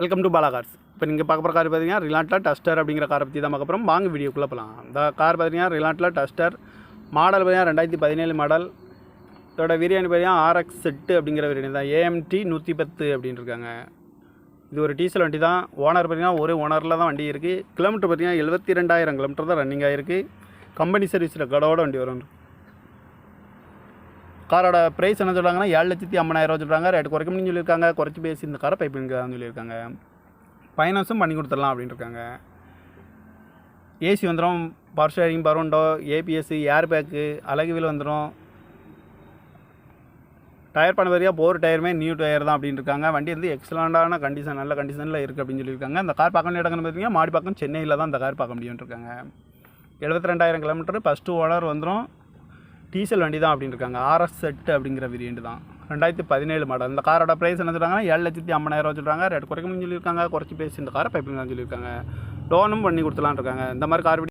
Welcome to Bala cars. இப்போ நீங்கள் பார்க்க போகிற கார் பார்த்தீங்கன்னா ரிலாண்ட்டில் டஸ்டர் அப்படிங்கிற காரை பற்றி தான் பார்க்க போகிறோம். வாங்க வீடியோக்குள்ளே போகலாம். இந்த கார் பார்த்தீங்கன்னா ரிலாண்ட்டில் டஸ்டர் மாடல் பார்த்தீங்கன்னா 2017 மாடல். இதோட வேரியன்ட் பார்த்தீங்கன்னா RX செட்டு அப்படிங்கிற வேரியன்ட் தான். AMT 110 அப்படின்னு இருக்காங்க. இது ஒரு டீசல் வண்டி தான். ஓனர் பார்த்தீங்கன்னா ஒரு ஓனரில் தான் வண்டி இருக்குது. கிலோமீட்டர் பார்த்தீங்கன்னா 72,000 கிலோமீட்டர் தான் ரன்னிங் ஆகிருக்கு. கம்பெனி சர்வீஸ் ரெக்கார்டோட வண்டி வரும். காரோட ப்ரைஸ் என்ன சொல்கிறாங்கன்னா 7,50,000 சொல்கிறாங்க. ரேட்டு குறைக்கணும்னு சொல்லியிருக்காங்க. குறைச்சி பேசி இந்த காரை பைப் பண்ணிக்கலாம்னு சொல்லியிருக்காங்க. ஃபைனான்ஸும் பண்ணி கொடுத்துடலாம் அப்படின்னு இருக்காங்க. ஏசி வந்துடும், power steering, power window, ABS, air bag, அழகு வீல் வந்துடும். டயர் பண்ண வரையா போர் டயருமே நியூ டயர் தான் அப்படின்னு இருக்காங்க. வண்டி வந்து எக்ஸலண்டான கண்டிஷன், நல்ல கண்டிஷனில் இருக்குது அப்படின்னு சொல்லியிருக்காங்க. இந்த கார் பார்க்க இடங்கன்னு பார்த்தீங்கன்னா மாடிப்பாக்கம் சென்னையில் தான் இந்த கார் பார்க்க முடியும்னு இருக்காங்க. 72,000 கிலோமீட்டர், ஃபஸ்ட்டு ஓனர் வந்துடும். டீசல் வண்டி தான் அப்படின்னு இருக்காங்க. RX செட்டு அப்படிங்கிற வேரியன்ட் தான். 2017 மாடல். இந்த காரோட ப்ரைஸ் என்ன சொல்கிறாங்கன்னா 7,50,000 சொல்கிறாங்க. ரேட் குறைக்கணும்னு சொல்லியிருக்காங்க. குறைச்சி பேசி இந்த காரை பைப்பிங் தான் சொல்லியிருக்காங்க. லோனும் பண்ணி கொடுத்துலான்னு இருக்காங்க. இந்த மாதிரி கார்